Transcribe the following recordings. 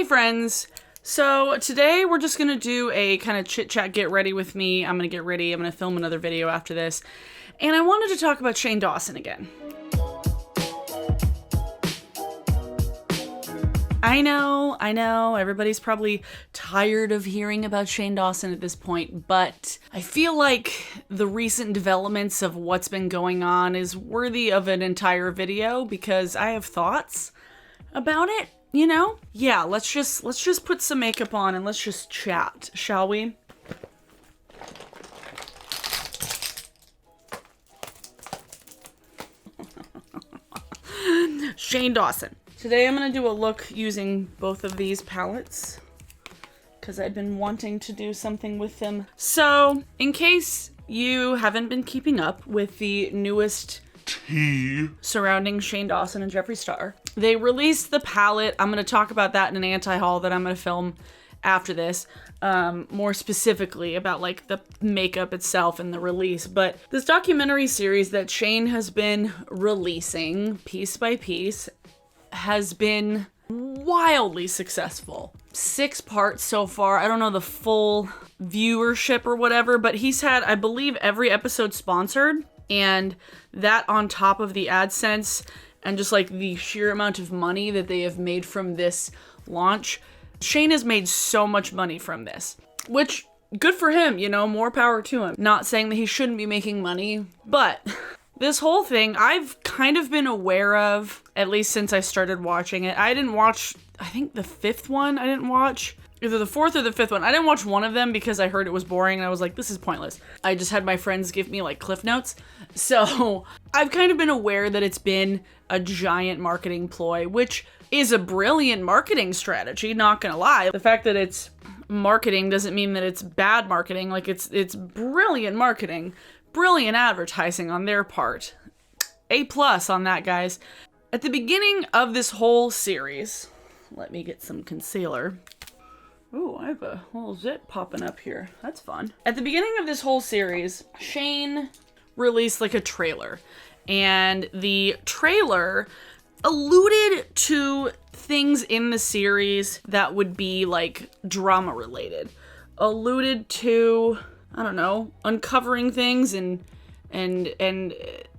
Hey friends, so today we're just gonna do a kind of chit chat get ready with me. I'm gonna get ready, I'm gonna film another video after this. And I wanted to talk about Shane Dawson again. I know, everybody's probably tired of hearing about Shane Dawson at this point, but I feel like the recent developments of what's been going on is worthy of an entire video because I have thoughts about it, you know? Yeah, let's just put some makeup on and let's just chat, shall we? Shane Dawson. Today I'm going to do a look using both of these palettes because I've been wanting to do something with them. So, in case you haven't been keeping up with the newest tea surrounding Shane Dawson and Jeffree Star, they released the palette. I'm going to talk about that in an anti-haul that I'm going to film after this, more specifically about like the makeup itself and the release. But this documentary series that Shane has been releasing piece by piece has been wildly successful. 6 parts so far. I don't know the full viewership or whatever, but he's had, I believe, every episode sponsored, and that on top of the AdSense and just like the sheer amount of money that they have made from this launch. Shane has made so much money from this, which good for him, you know, more power to him. Not saying that he shouldn't be making money, but this whole thing I've kind of been aware of, at least since I started watching it. I didn't watch, I think the 5th one I didn't watch. Either the 4th or the 5th one. I didn't watch one of them because I heard it was boring and I was like, this is pointless. I just had my friends give me like cliff notes. So I've kind of been aware that it's been a giant marketing ploy, which is a brilliant marketing strategy, not gonna lie. The fact that it's marketing doesn't mean that it's bad marketing. Like it's brilliant marketing. Brilliant advertising on their part. A+ on that, guys. At the beginning of this whole series, let me get some concealer. Ooh, I have a little zit popping up here. That's fun. At the beginning of this whole series, Shane released like a trailer. And the trailer alluded to things in the series that would be like drama related. Alluded to, I don't know, uncovering things and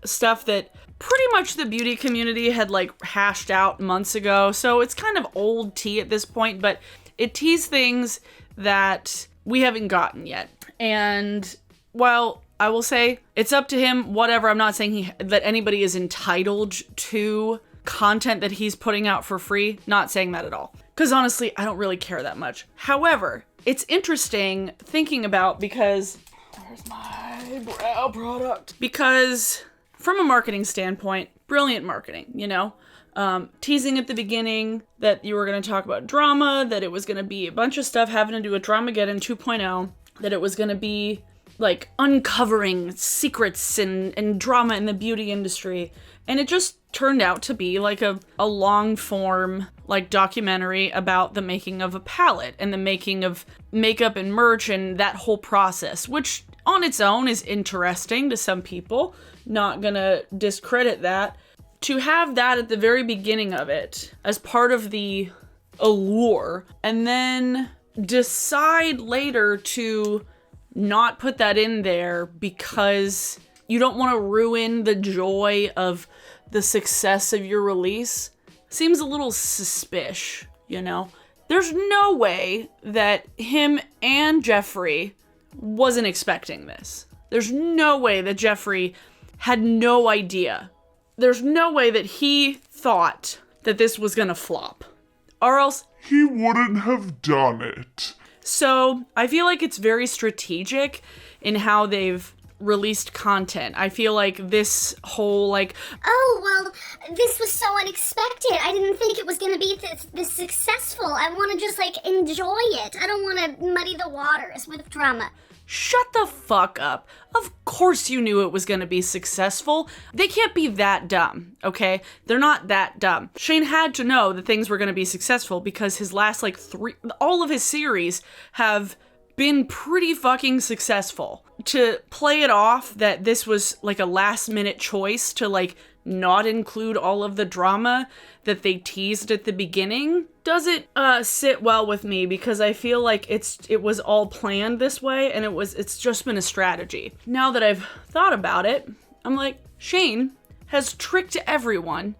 stuff that pretty much the beauty community had like hashed out months ago. So it's kind of old tea at this point, but it teased things that we haven't gotten yet. And while I will say it's up to him, whatever, I'm not saying that anybody is entitled to content that he's putting out for free. Not saying that at all. Because honestly, I don't really care that much. However, it's interesting thinking about because, where's my brow product? Because from a marketing standpoint, brilliant marketing, you know? Teasing at the beginning that you were going to talk about drama, that it was going to be a bunch of stuff having to do with Dramageddon 2.0, that it was going to be like uncovering secrets and drama in the beauty industry. And it just turned out to be like a long form like documentary about the making of a palette and the making of makeup and merch and that whole process, which on its own is interesting to some people. Not gonna discredit that. To have that at the very beginning of it as part of the allure and then decide later to not put that in there because you don't want to ruin the joy of the success of your release seems a little suspicious, you know? There's no way that him and Jeffree wasn't expecting this. There's no way that Jeffree had no idea. There's no way that he thought that this was gonna flop. Or else he wouldn't have done it. So I feel like it's very strategic in how they've released content. I feel like this whole like, oh, well, this was so unexpected. I didn't think it was going to be this successful. I want to just like enjoy it. I don't want to muddy the waters with drama. Shut the fuck up. Of course you knew it was going to be successful. They can't be that dumb, okay? They're not that dumb. Shane had to know that things were going to be successful because his last like all of his series have been pretty fucking successful. To play it off that this was like a last minute choice to like not include all of the drama that they teased at the beginning doesn't sit well with me, because I feel like it was all planned this way, and it's just been a strategy. Now that I've thought about it, I'm like, Shane has tricked everyone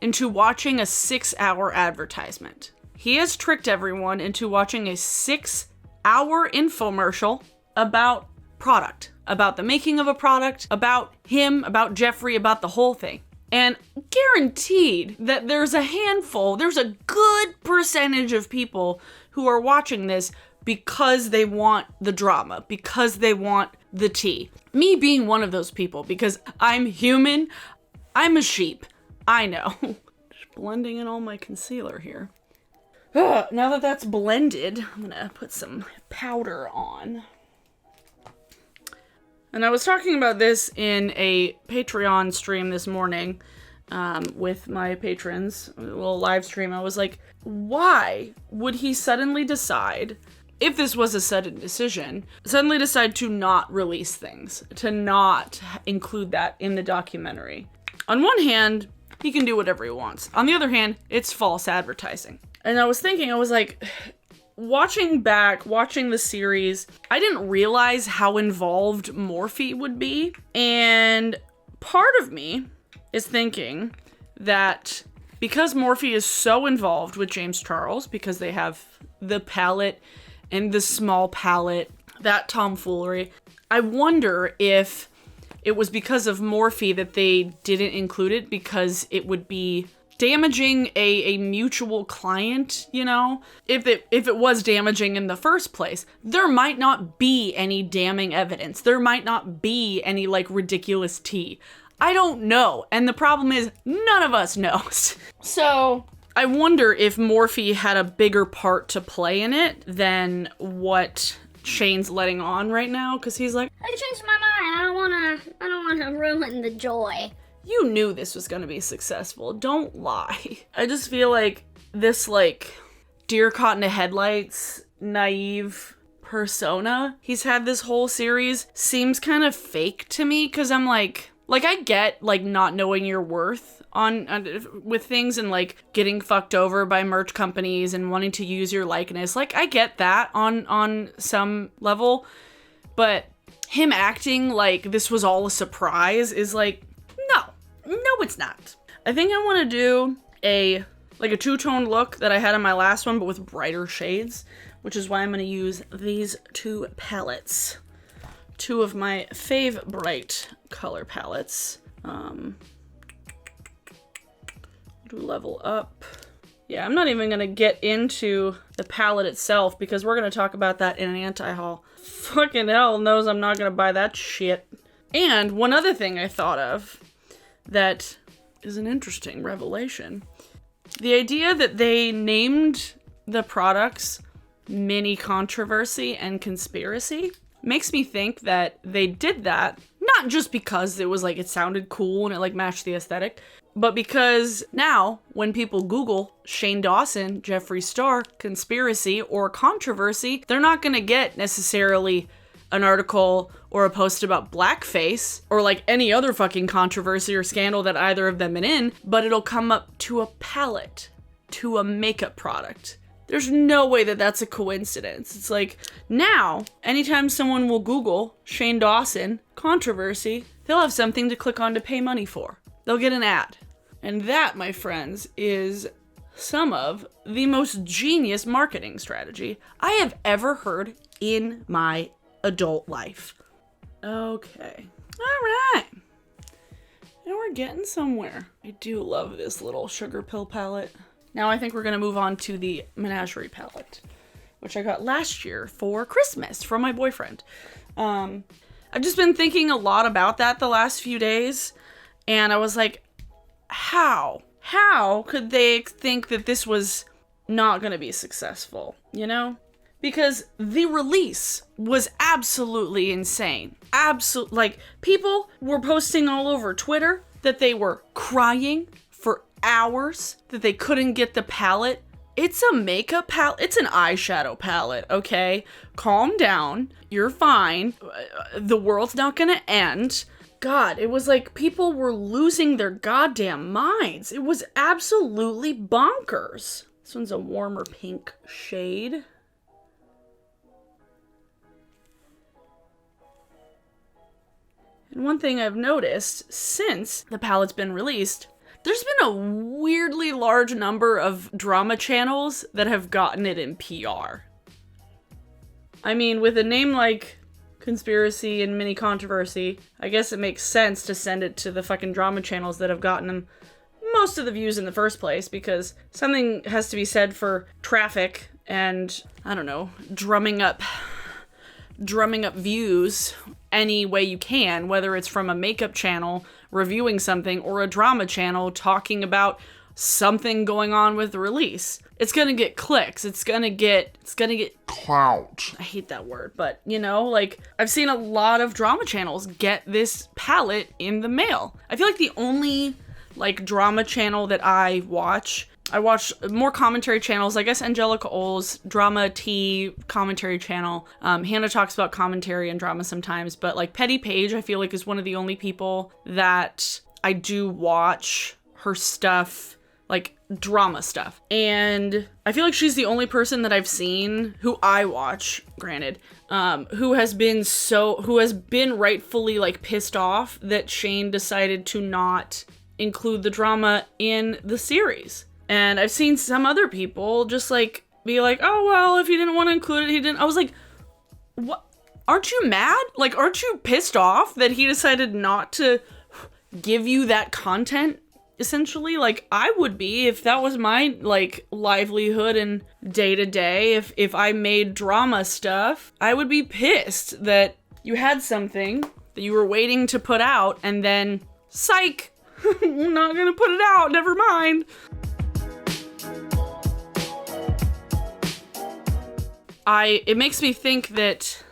into watching a 6-hour advertisement. He has tricked everyone into watching a 6-hour infomercial about product, about the making of a product, about him, about Jeffree, about the whole thing. And guaranteed that there's a good percentage of people who are watching this because they want the drama, because they want the tea. Me being one of those people, because I'm human, I'm a sheep. I know. Just blending in all my concealer here. Now that that's blended, I'm gonna put some powder on. And I was talking about this in a Patreon stream this morning with my patrons, a little live stream. I was like, why would he suddenly decide, if this was a sudden decision, suddenly decide to not release things, to not include that in the documentary? On one hand, he can do whatever he wants. On the other hand, it's false advertising. And I was thinking, I was like, watching the series, I didn't realize how involved Morphe would be. And part of me is thinking that because Morphe is so involved with James Charles, because they have the palette and the small palette, that tomfoolery, I wonder if it was because of Morphe that they didn't include it, because it would be damaging a mutual client, you know? If it was damaging in the first place, there might not be any damning evidence. There might not be any, like, ridiculous tea. I don't know. And the problem is, none of us knows. So I wonder if Morphe had a bigger part to play in it than what Shane's letting on right now, because he's like, I changed my mind. I don't wanna ruin the joy. You knew this was gonna be successful. Don't lie. I just feel like this, like, deer caught in the headlights, naive persona he's had this whole series seems kind of fake to me, because I'm like I get, like, not knowing your worth on with things, and, like, getting fucked over by merch companies and wanting to use your likeness. Like, I get that on some level, but him acting like this was all a surprise is like, no, it's not. I think I want to do a two-tone look that I had on my last one, but with brighter shades, which is why I'm going to use these two palettes. Two of my fave bright color palettes. Do level up. Yeah, I'm not even going to get into the palette itself, because we're going to talk about that in an anti-haul. Fucking hell knows I'm not going to buy that shit. And one other thing I thought of that is an interesting revelation. The idea that they named the products Mini Controversy and Conspiracy makes me think that they did that not just because it was like, it sounded cool and it like matched the aesthetic, but because now when people Google Shane Dawson, Jeffree Star, conspiracy or controversy, they're not gonna get necessarily an article or a post about blackface or like any other fucking controversy or scandal that either of them been in, but it'll come up to a palette, to a makeup product. There's no way that that's a coincidence. It's like, now, anytime someone will Google Shane Dawson controversy, they'll have something to click on to pay money for. They'll get an ad. And that, my friends, is some of the most genius marketing strategy I have ever heard in my adult life. Okay. All right. Now we're getting somewhere. I do love this little Sugarpill palette. Now I think we're going to move on to the Menagerie palette, which I got last year for Christmas from my boyfriend. I've just been thinking a lot about that the last few days, and I was like, how could they think that this was not going to be successful, you know? Because the release was absolutely insane. Like, people were posting all over Twitter that they were crying for hours, that they couldn't get the palette. It's a makeup palette. It's an eyeshadow palette, okay? Calm down. You're fine. The world's not gonna end. God, it was like people were losing their goddamn minds. It was absolutely bonkers. This one's a warmer pink shade. And one thing I've noticed since the palette's been released, there's been a weirdly large number of drama channels that have gotten it in PR. I mean, with a name like Conspiracy and Mini Controversy, I guess it makes sense to send it to the fucking drama channels that have gotten them most of the views in the first place, because something has to be said for traffic and, I don't know, drumming up views any way you can, whether it's from a makeup channel reviewing something or a drama channel talking about something going on with the release. It's gonna get clicks. It's gonna get clout. I hate that word, but you know, like, I've seen a lot of drama channels get this palette in the mail. I feel like the only like drama channel that I watch more commentary channels. I guess Angelica Oles, Drama Tea commentary channel. Hannah talks about commentary and drama sometimes, but like Petty Page, I feel like is one of the only people that I do watch her stuff, like drama stuff. And I feel like she's the only person that I've seen who I watch, granted, who has been rightfully like pissed off that Shane decided to not include the drama in the series. And I've seen some other people just like be like, oh, well, if he didn't want to include it, he didn't. I was like, what? Aren't you mad? Like, aren't you pissed off that he decided not to give you that content, essentially? Like, I would be if that was my, like, livelihood and day-to-day. If I made drama stuff, I would be pissed that you had something that you were waiting to put out and then, psych, we're not gonna put it out, never mind. It makes me think that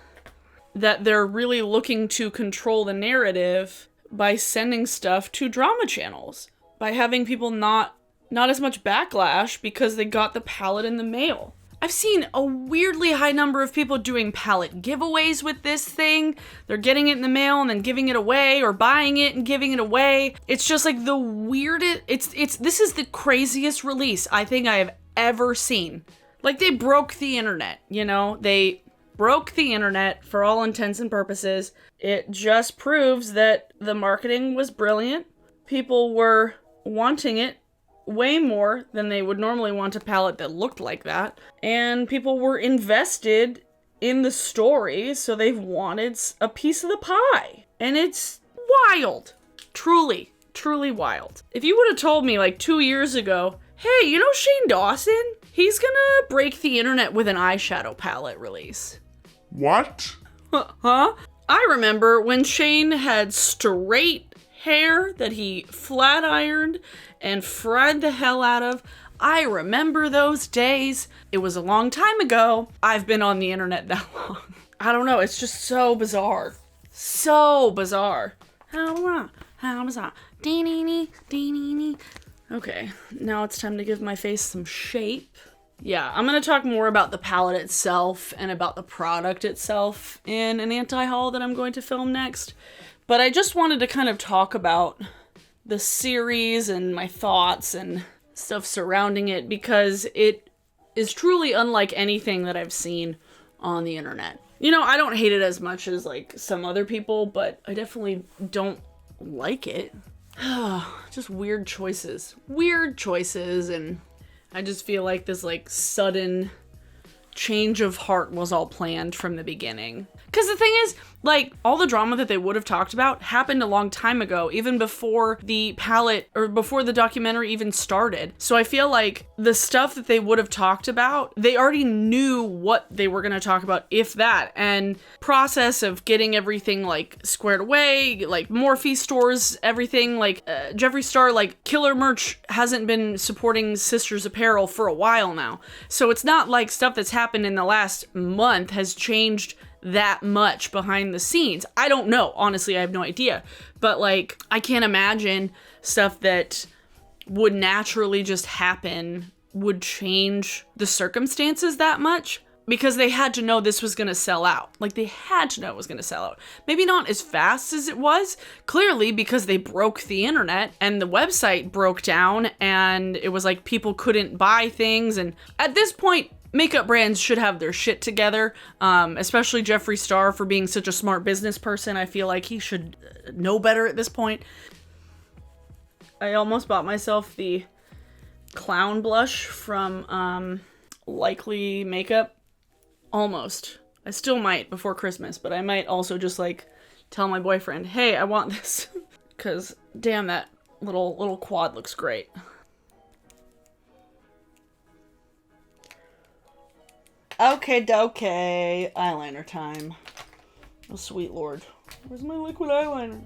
they're really looking to control the narrative by sending stuff to drama channels, by having people not as much backlash because they got the palette in the mail. I've seen a weirdly high number of people doing palette giveaways with this thing. They're getting it in the mail and then giving it away, or buying it and giving it away. It's just like the weirdest, this is the craziest release I think I have ever seen. Like, they broke the internet, you know? They broke the internet for all intents and purposes. It just proves that the marketing was brilliant. People were wanting it way more than they would normally want a palette that looked like that. And people were invested in the story, so they wanted a piece of the pie. And it's wild. Truly, truly wild. If you would have told me like 2 years ago, hey, you know Shane Dawson? He's gonna break the internet with an eyeshadow palette release. What? Huh? I remember when Shane had straight hair that he flat ironed and fried the hell out of. I remember those days. It was a long time ago. I've been on the internet that long. I don't know, it's just so bizarre. So bizarre. How bizarre. Okay, now it's time to give my face some shape. Yeah, I'm going to talk more about the palette itself and about the product itself in an anti-haul that I'm going to film next. But I just wanted to kind of talk about the series and my thoughts and stuff surrounding it, because it is truly unlike anything that I've seen on the internet. You know, I don't hate it as much as like some other people, but I definitely don't like it. Just weird choices, and I just feel like this like sudden change of heart was all planned from the beginning. Because the thing is, like, all the drama that they would have talked about happened a long time ago, even before the palette, or before the documentary even started. So I feel like the stuff that they would have talked about, they already knew what they were going to talk about, if that. And process of getting everything, like, squared away, like, Morphe stores, everything, like, Jeffree Star, like, Killer Merch hasn't been supporting Sisters Apparel for a while now. So it's not like stuff that's happened in the last month has changed that much behind the scenes. I don't know. Honestly, I have no idea. But like, I can't imagine stuff that would naturally just happen would change the circumstances that much. because they had to know this was going to sell out. Like, they had to know it was going to sell out. Maybe not as fast as it was, clearly, because they broke the internet and the website broke down and it was like people couldn't buy things. And at this point, makeup brands should have their shit together, especially Jeffree Star for being such a smart business person. I feel like he should know better at this point. I almost bought myself the clown blush from Likely Makeup. Almost. I still might before Christmas, but I might also just like tell my boyfriend, hey, I want this. Because damn, that little quad looks great. Okay, dokey. Eyeliner time. Oh, sweet lord. Where's my liquid eyeliner?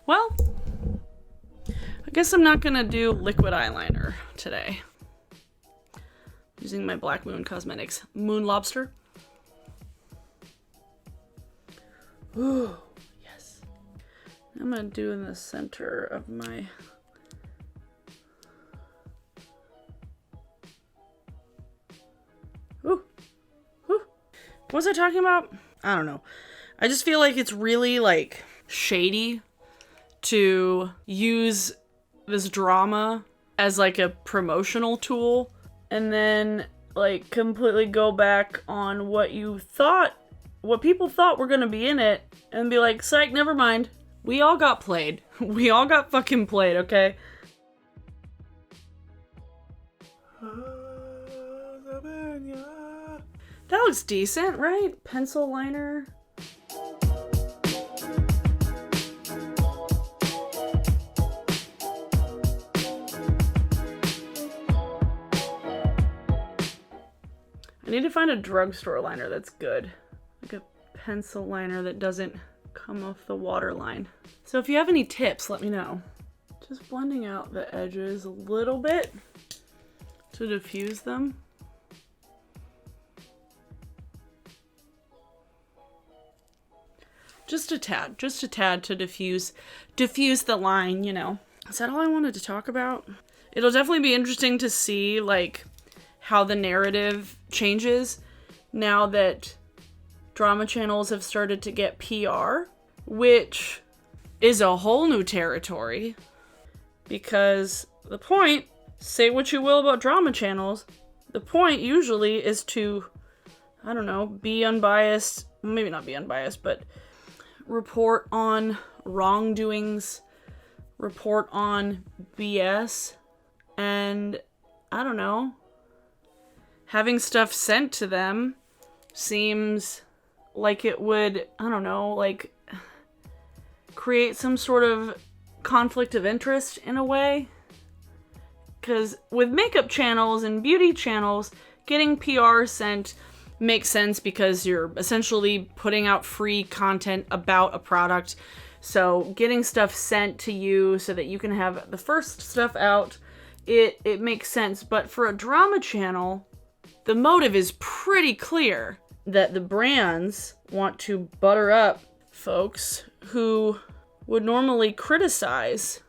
Well, I guess I'm not gonna do liquid eyeliner today. Using my Black Moon Cosmetics Moon Lobster. Ooh, yes. I'm gonna do in the center of my... Ooh. Ooh. What was I talking about? I don't know. I just feel like it's really, like, shady to use this drama as like a promotional tool and then like completely go back on what people thought were gonna be in it and be like, psych, never mind. We all got played. We all got fucking played, okay? That looks decent, right? Pencil liner. I need to find a drugstore liner that's good. Like a pencil liner that doesn't come off the waterline. So if you have any tips, let me know. Just blending out the edges a little bit to diffuse them. Just a tad to diffuse the line, you know. Is that all I wanted to talk about? It'll definitely be interesting to see, like, how the narrative changes now that drama channels have started to get PR, which is a whole new territory. Because the point, say what you will about drama channels, the point usually is to, I don't know, be unbiased, maybe not be unbiased, but report on wrongdoings, report on BS, and I don't know, having stuff sent to them seems like it would, I don't know, like create some sort of conflict of interest in a way. Because with makeup channels and beauty channels, getting PR sent makes sense because you're essentially putting out free content about a product. So getting stuff sent to you so that you can have the first stuff out, it makes sense. But for a drama channel, the motive is pretty clear that the brands want to butter up folks who would normally criticize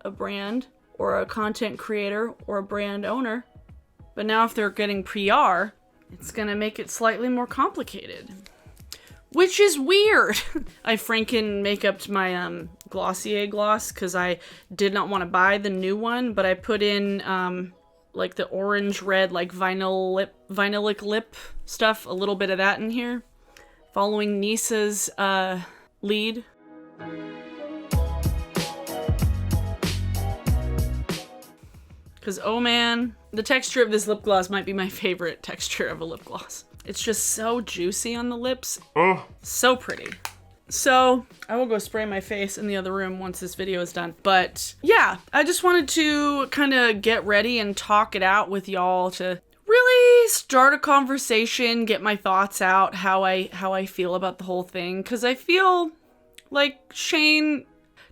a brand or a content creator or a brand owner. But now if they're getting PR, it's gonna make it slightly more complicated. Which is weird. I franken make-upped my Glossier gloss because I did not want to buy the new one, but I put in like the orange red, like vinylic lip stuff, a little bit of that in here. Following Nisa's lead. Because, oh man, the texture of this lip gloss might be my favorite texture of a lip gloss. It's just so juicy on the lips. So pretty. So, I will go spray my face in the other room once this video is done. But, yeah, I just wanted to kind of get ready and talk it out with y'all to really start a conversation, get my thoughts out, how I feel about the whole thing. Because I feel like Shane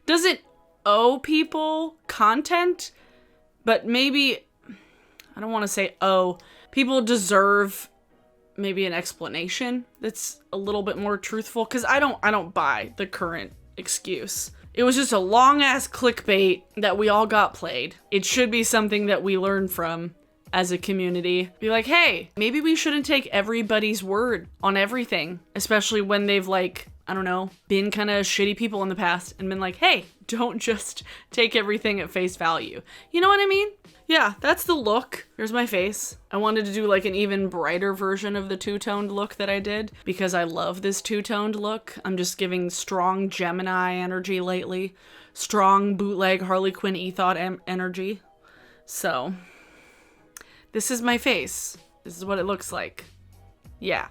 doesn't owe people content But maybe, I don't want to say, oh, people deserve maybe an explanation that's a little bit more truthful, because I don't buy the current excuse. It was just a long ass clickbait that we all got played. It should be something that we learn from as a community. Be like, hey, maybe we shouldn't take everybody's word on everything, especially when they've, like, I don't know, been kind of shitty people in the past and been like, hey, don't just take everything at face value. You know what I mean? Yeah, that's the look. Here's my face. I wanted to do like an even brighter version of the two-toned look that I did because I love this two-toned look. I'm just giving strong Gemini energy lately. Strong bootleg Harley Quinn ethot energy. So, this is my face. This is what it looks like. Yeah.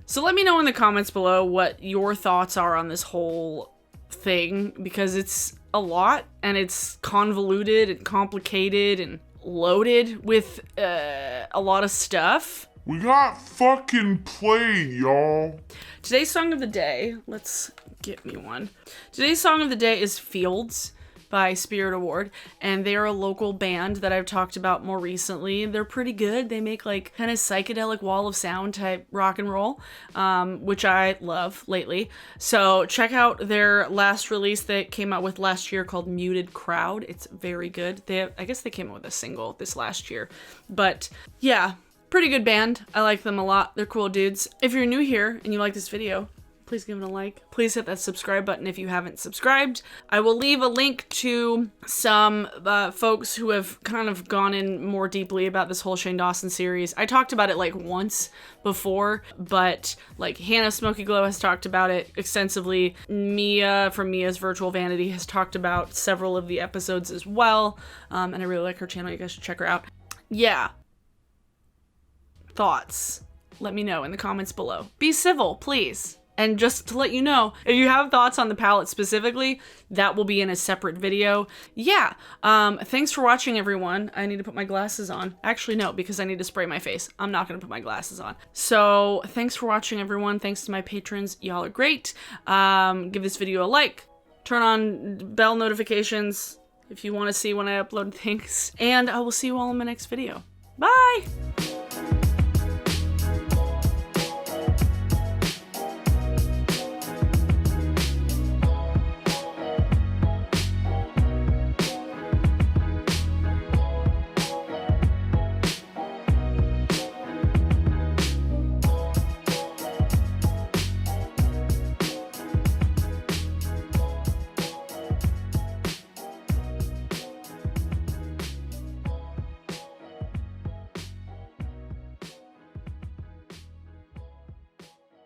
So let me know in the comments below what your thoughts are on this whole thing, because it's a lot and it's convoluted and complicated and loaded with a lot of stuff. We got fucking played, y'all. Today's song of the day, let's get me one. Today's song of the day is Fields by Spirit Award, and they're a local band that I've talked about more recently. They're pretty good. They make like kind of psychedelic wall of sound type rock and roll, which I love lately. So check out their last release that came out with last year called Muted Crowd. It's very good. I guess they came out with a single this last year, but yeah, pretty good band. I like them a lot. They're cool dudes. If you're new here and you like this video, please give it a like. Please hit that subscribe button if you haven't subscribed. I will leave a link to some folks who have kind of gone in more deeply about this whole Shane Dawson series. I talked about it like once before, but like Hannah Smoky Glow has talked about it extensively. Mia from Mia's Virtual Vanity has talked about several of the episodes as well. And I really like her channel. You guys should check her out. Yeah. Thoughts? Let me know in the comments below. Be civil, please. And just to let you know, if you have thoughts on the palette specifically, that will be in a separate video. Yeah, thanks for watching, everyone. I need to put my glasses on. Actually, no, because I need to spray my face. I'm not gonna put my glasses on. So, thanks for watching, everyone. Thanks to my patrons. Y'all are great. Give this video a like. Turn on bell notifications if you want to see when I upload things. And I will see you all in my next video. Bye!